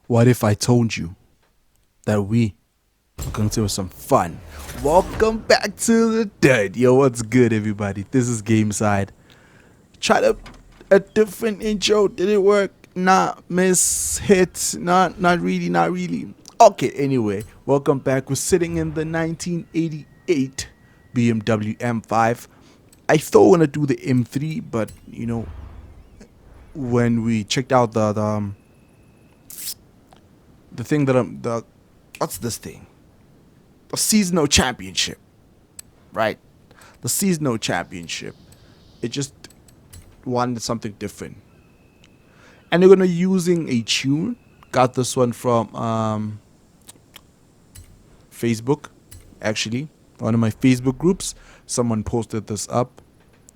What if I told you that we are going to have some fun? Welcome back to the dirt. Yo, what's good, everybody? This is Game Side. Tried a different intro. Did it work? Nah, miss, hit. Not really. Okay, anyway, welcome back. We're sitting in the 1988 BMW M5. I thought we were gonna do the M3, but you know, when we checked out the thing that what's this thing? The seasonal championship, right? The seasonal championship. It just wanted something different, and they're gonna using a tune. Got this one from Facebook, actually, one of my Facebook groups. Someone posted this up.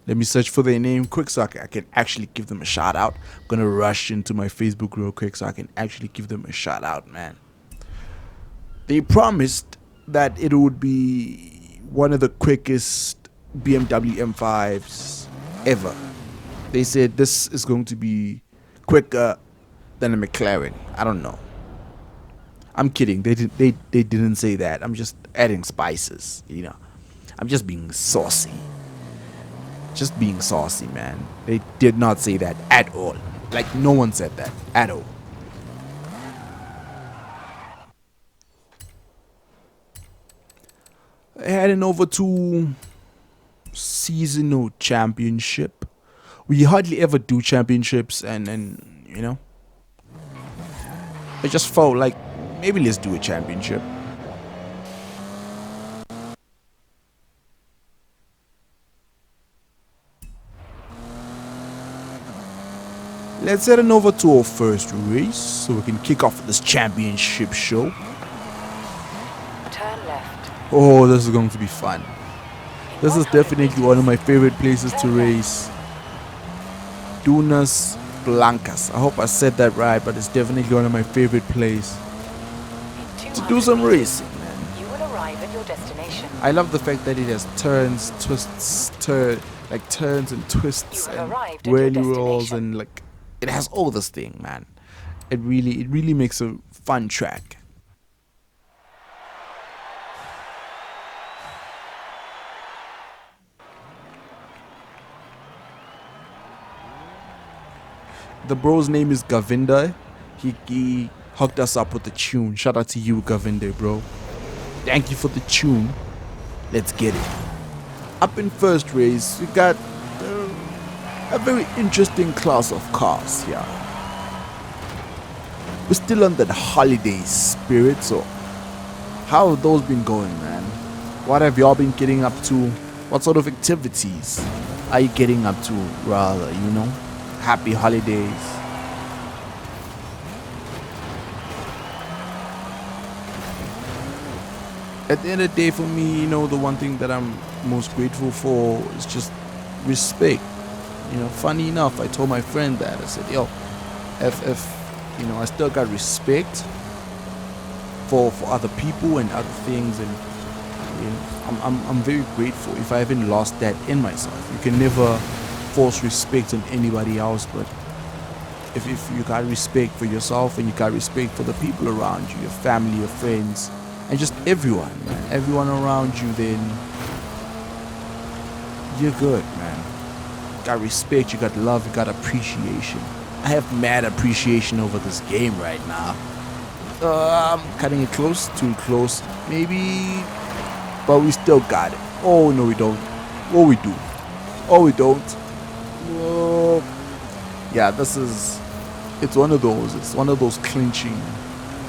Let me search for their name quick so I can actually give them a shout out. I'm gonna rush into my Facebook real quick so I can actually give them a shout out, man. They promised that it would be one of the quickest BMW M5s ever. They said this is going to be quicker than a McLaren. I don't know. I'm kidding. They didn't say that. I'm just adding spices, you know. I'm just being saucy. Just being saucy, man. They did not say that at all. Like, no one said that at all. Heading over to seasonal championship. We hardly ever do championships, and you know, I just felt like maybe let's do a championship. Let's head on over to our first race so we can kick off this championship show. Turn left. Oh, this is going to be fun. This is definitely one of my favorite places to race. Dunas Blancas. I hope I said that right, but it's definitely one of my favorite places to do some racing, man. You will arrive at your destination. I love the fact that it has turns, twists, turns and twists You have and arrived at your whirly rolls, destination. and like it has all this thing, man. It really makes a fun track. The bro's name is Govinda. He hooked us up with the tune. Shout out to you, Govinda, bro. Thank you for the tune. Let's get it. Up in first race, we got a very interesting class of cars here. We're still on that holiday spirit, so how have those been going, man? What have y'all been getting up to? What sort of activities are you getting up to, rather, you know? Happy holidays. At the end of the day, for me, you know, the one thing that I'm most grateful for is just respect. You know, funny enough, I told my friend that. I said, yo, if you know, I still got respect for other people and other things, and you know, I'm very grateful. If I haven't lost that in myself, you can never force respect on anybody else, but if you got respect for yourself and you got respect for the people around you, your family, your friends, and just everyone, man, everyone around you, then you're good, man. You got respect, you got love, you got appreciation. I have mad appreciation over this game right now. I'm cutting it close, too close, maybe, but we still got it. Oh no, we don't. Oh, we do. Oh, we don't. Yeah, it's one of those clinching.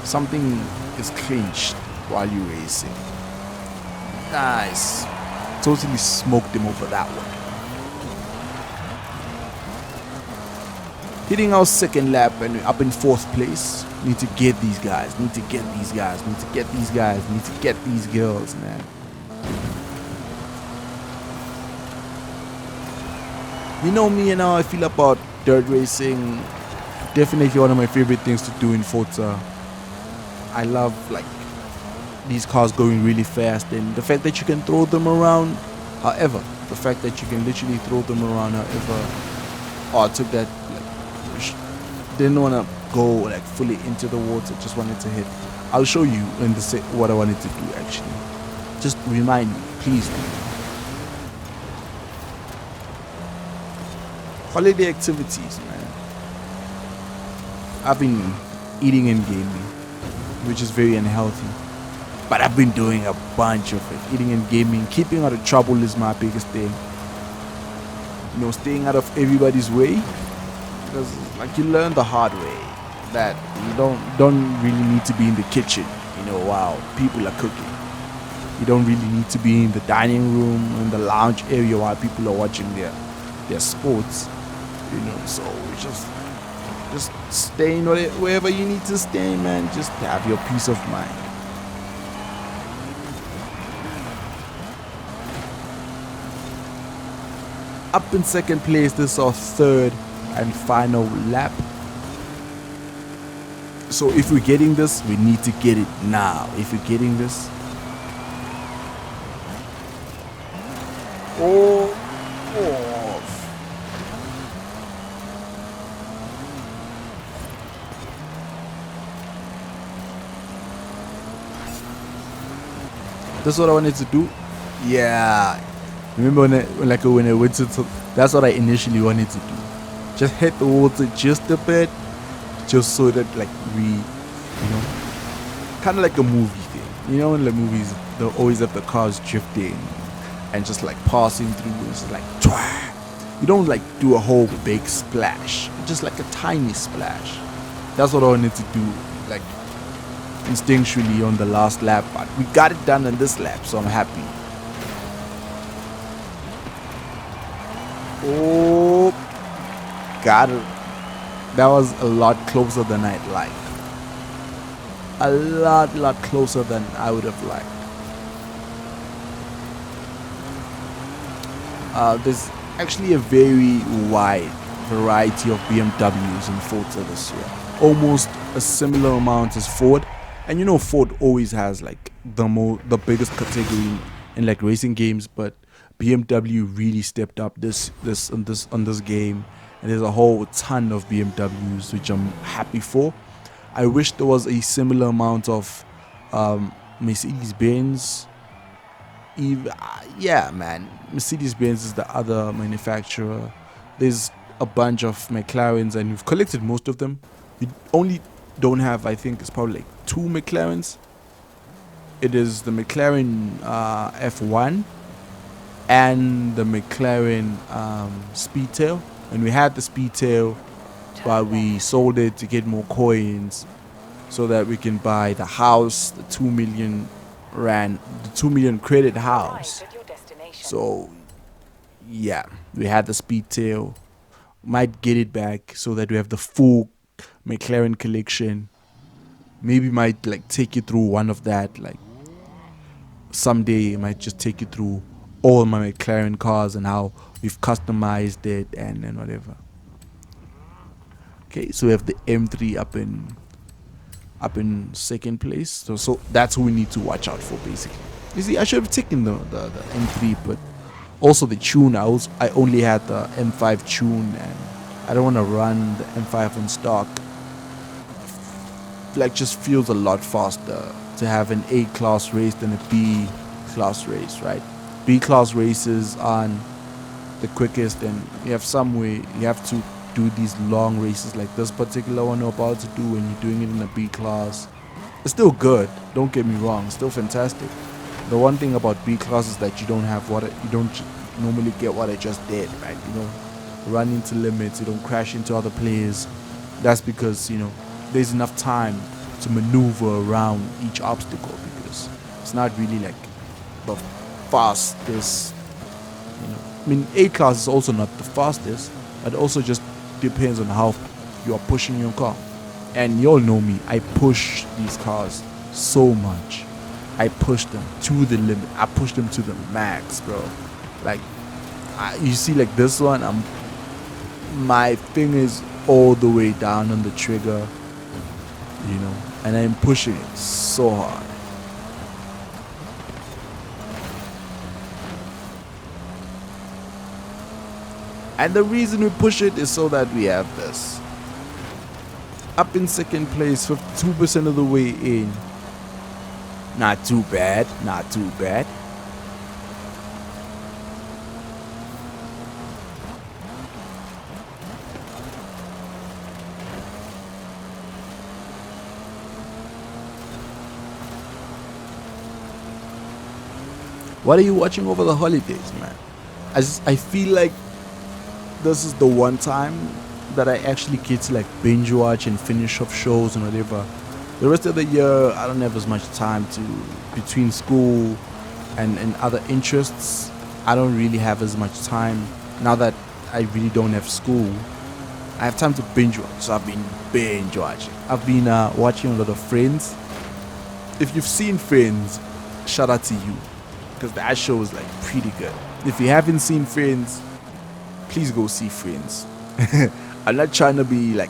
Something is clinched while you're racing. Nice. Totally smoked him over that one. Hitting our second lap and up in fourth place. Need to get these guys. Need to get these guys. Need to get these guys. Need to get these girls, man. You know me and how I feel about dirt racing. Definitely one of my favorite things to do in Forza. I love like these cars going really fast, and the fact that you can throw them around. However, the fact that you can literally throw them around. However, oh, I took that. Like, didn't want to go like fully into the water. Just wanted to hit. I'll show you in the what I wanted to do actually. Just remind me, please. Holiday activities, man. I've been eating and gaming, which is very unhealthy. But I've been doing a bunch of it. Eating and gaming, keeping out of trouble is my biggest thing. You know, staying out of everybody's way. Because like you learn the hard way that you don't really need to be in the kitchen, you know, while people are cooking. You don't really need to be in the dining room, in the lounge area while people are watching their sports. You know, so we just stay in wherever you need to stay, man. Just have your peace of mind. Up in second place, this is our third and final lap. So if we're getting this, we need to get it now. If we're getting this, that's what I wanted to do. Yeah, remember when I went to, that's what I initially wanted to do. Just hit the water just a bit, just so that like we, you know, kind of like a movie thing. You know, in the movies they always have the cars drifting and just like passing through. It's like twah. You don't like do a whole big splash, just like a tiny splash. That's what I wanted to do, like instinctually on the last lap, but we got it done in this lap, so I'm happy. Oh, got it. That was a lot closer than I'd like. A lot closer than I would have liked. There's actually a very wide variety of BMWs in Forza this year. Almost a similar amount as Ford. And you know, Ford always has like the biggest category in like racing games, but BMW really stepped up this on this game, and there's a whole ton of BMWs which I'm happy for. I wish there was a similar amount of Mercedes-Benz. Yeah, man, Mercedes-Benz is the other manufacturer. There's a bunch of McLarens, and we've collected most of them. We only don't have, I think it's probably like 2 McLarens. It is the McLaren F1 and the McLaren Speedtail, and we had the Speedtail, but we sold it to get more coins so that we can buy the house, the 2 million rand, the 2 million credit house. So yeah, we had the Speedtail. Might get it back so that we have the full McLaren collection. Maybe might like take you through one of that, like someday I might just take you through all my McLaren cars and how we've customized it and whatever. Okay, so we have the M3 up in second place. So that's who we need to watch out for, basically. You see, I should have taken the M3, but also the tune. I only had the M5 tune, and I don't want to run the M5 on stock. Like, just feels a lot faster to have an A class race than a B class race, right? B class races aren't the quickest, and you have some way you have to do these long races like this particular one I'm about to do when you're doing it in a B class. It's still good, don't get me wrong, it's still fantastic. The one thing about B class is that you don't normally get what I just did, right? You know, run into limits, you don't crash into other players. That's because, you know, there's enough time to maneuver around each obstacle, because it's not really like the fastest, you know. I mean, A class is also not the fastest, but it also just depends on how you are pushing your car. And you all know me, I push these cars so much. I push them to the limit. I push them to the max, bro. Like, you see, like this one, my finger's all the way down on the trigger, you know, and I'm pushing it so hard. And the reason we push it is so that we have this. Up in second place, 52% of the way in. Not too bad, not too bad. What are you watching over the holidays, man? I feel like this is the one time that I actually get to like binge watch and finish off shows and whatever. The rest of the year, I don't have as much time to, between school and other interests. I don't really have as much time now that I really don't have school. I have time to binge watch, so I've been binge watching. I've been watching a lot of Friends. If you've seen Friends, shout out to you, because that show is like pretty good. If you haven't seen Friends, please go see Friends. I'm not trying to be like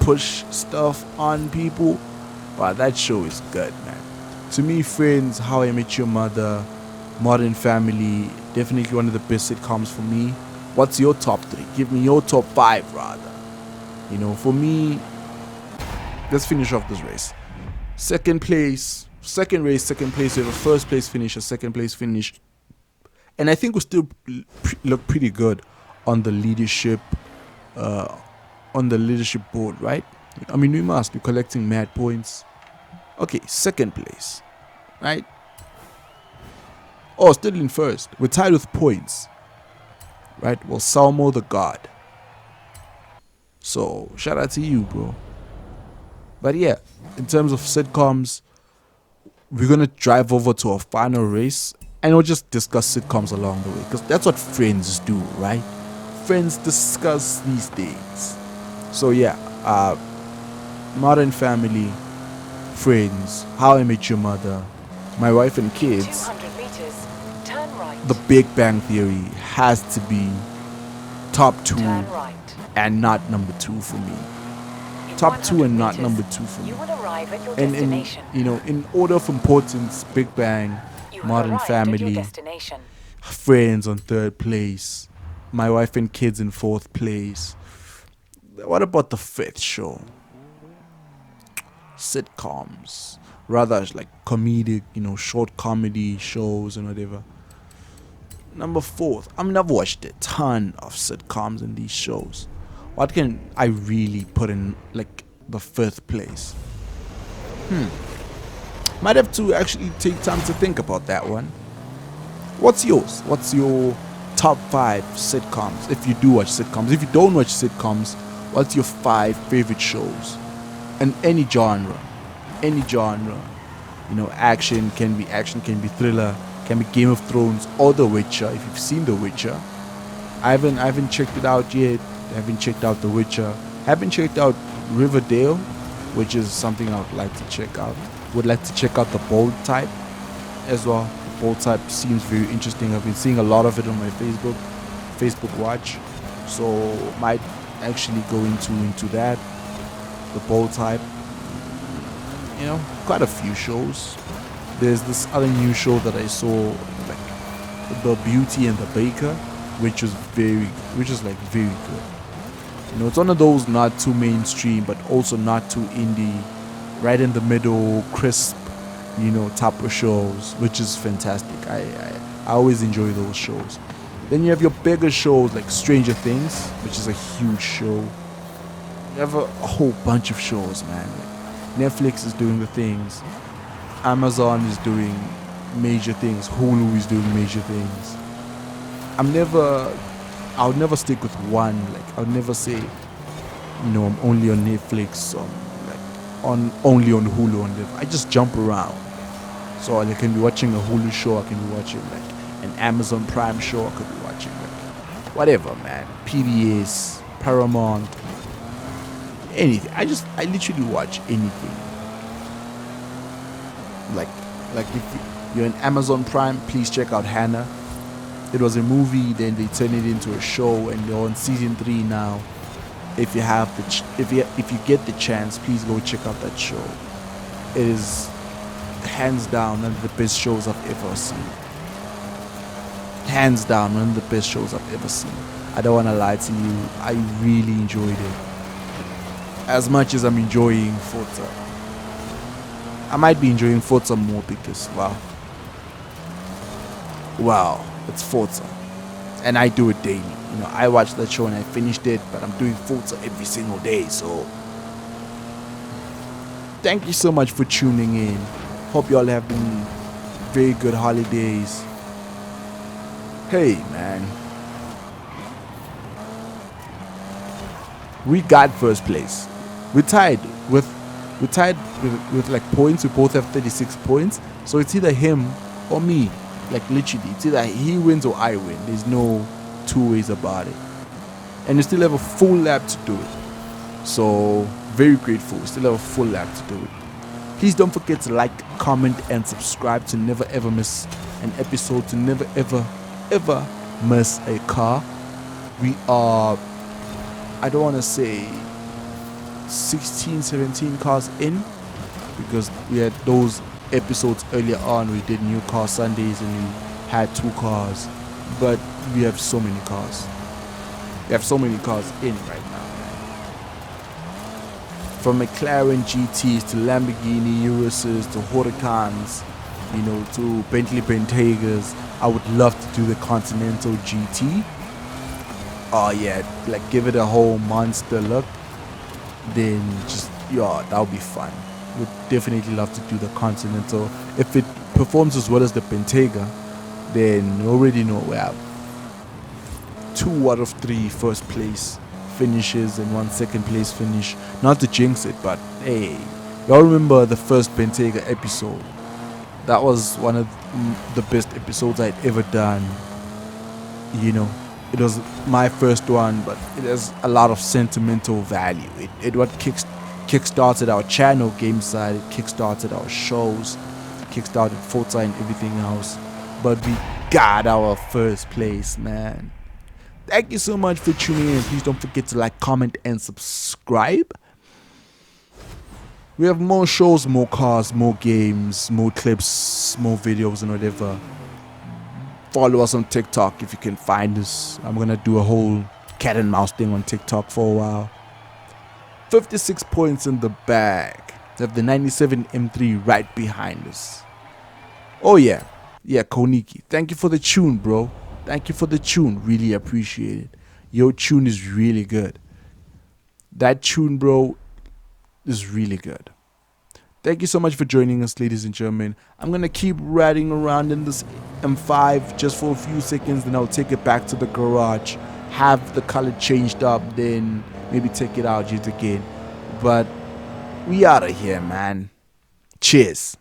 push stuff on people, but that show is good, man. To me, Friends, How I Met Your Mother, Modern Family, definitely one of the best sitcoms for me. What's your top 3? Give me your top 5 rather. You know, for me, let's finish off this race. Second place, we have a first place finish, a second place finish. And I think we still look pretty good on the leadership board, right? I mean, we must be collecting mad points. Okay, second place, right? Oh, still in first. We're tied with points, right? Well, Salmo the God. So, shout out to you, bro. But yeah, in terms of sitcoms, we're going to drive over to our final race and we'll just discuss sitcoms along the way, because that's what friends do, right? Friends discuss these things. So yeah, Modern Family, Friends, How I Met Your Mother, My Wife and Kids, 200 meters, turn right. The Big Bang Theory has to be top 2 Turn right. and not number 2 for me. In Top 2 and 100 not meters, number 2 for me. You will arrive at your And destination. you know, in order of importance, Big Bang, You have Modern arrived at your Family, destination. Friends on 3rd place, My Wife and Kids in 4th place. What about the 5th show? Sitcoms, rather like comedic, you know, short comedy shows and whatever. Number 4th, I mean, I've watched a ton of sitcoms in these shows. What can I really put in like the 5th place? Might have to actually take time to think about that one. What's yours? What's your top 5 sitcoms? If you do watch sitcoms, if you don't watch sitcoms, what's your 5 favorite shows? And any genre. You know, action can be thriller, can be Game of Thrones or The Witcher. If you've seen The Witcher, I haven't checked it out yet. I haven't checked out The Witcher. Haven't checked out Riverdale, which is something I would like to check out. Would like to check out The Bold Type as well. The Bold Type seems very interesting. I've been seeing a lot of it on my Facebook Watch, so might actually go into that. The Bold Type. You know, quite a few shows. There's this other new show that I saw, like The Beauty and the Baker, which is very good. You know, it's one of those not too mainstream, but also not too indie, right in the middle, crisp, you know, type of shows, which is fantastic. I always enjoy those shows. Then you have your bigger shows like Stranger Things, which is a huge show. You have a whole bunch of shows, man. Like Netflix is doing the things. Amazon is doing major things. Hulu is doing major things. I'll never stick with one. Like, I'll never say, you know, I'm only on Netflix, only on Hulu, I just jump around. So I can be watching a Hulu show, I can be watching like an Amazon Prime show, I could be watching like whatever, man. PBS, Paramount, anything. I literally watch anything. Like if you're in Amazon Prime, please check out Hannah. It was a movie, then they turned it into a show, and they're on season 3 now. If you have if you get the chance, please go check out that show. It is hands down one of the best shows I've ever seen. Hands down one of the best shows I've ever seen. I don't want to lie to you, I really enjoyed it. as much as I'm enjoying Forza. I might be enjoying Forza more because, well, it's Forza. And I do it daily. You know, I watched that show and I finished it, but I'm doing Forza every single day, so thank you so much for tuning in. Hope y'all have been very good holidays. Hey, man. We got first place. We're tied with like points. We both have 36 points. So it's either him or me. Like literally, it's either he wins or I win. There's no two ways about it. And we still have a full lap to do it. So very grateful. We still have a full lap to do it. Please don't forget to like, comment, and subscribe to never ever miss an episode. To never ever miss a car. We are, I don't want to say 16, 17 cars in, because we had those episodes earlier on. We did new car Sundays and we had 2 cars, but we have so many cars. We have so many cars in right now, man. From McLaren GTs to Lamborghini Uruses to Hoonigans, you know, to Bentley Bentegas. I would love to do the Continental GT. Oh yeah, like give it a whole monster look. Then just, yeah, that would be fun. Would definitely love to do the Continental. If it performs as well as the Bentayga, then you already know we have 2 out of 3 first place finishes and 1 second place finish. Not to jinx it, but hey, y'all remember the first Bentayga episode? That was one of the best episodes I'd ever done. You know, it was my first one, but it has a lot of sentimental value. It what kickstarted our channel, Game Side. It kickstarted our shows, it kickstarted Forza and everything else. But we got our first place, man. Thank you so much for tuning in. Please don't forget to like, comment, and subscribe. We have more shows, more cars, more games, more clips, more videos, and whatever. Follow us on TikTok if you can find us. I'm gonna do a whole cat and mouse thing on TikTok for a while. 56 points in the bag. We have the 97 M3 right behind us. Oh yeah, Koniki. Thank you for the tune, bro. Thank you for the tune. Really appreciate it. Your tune is really good. That tune, bro, is really good. Thank you so much for joining us, ladies and gentlemen. I'm going to keep riding around in this M5 just for a few seconds, then I'll take it back to the garage, have the color changed up, then maybe take it out yet again. But we out of here, man. Cheers.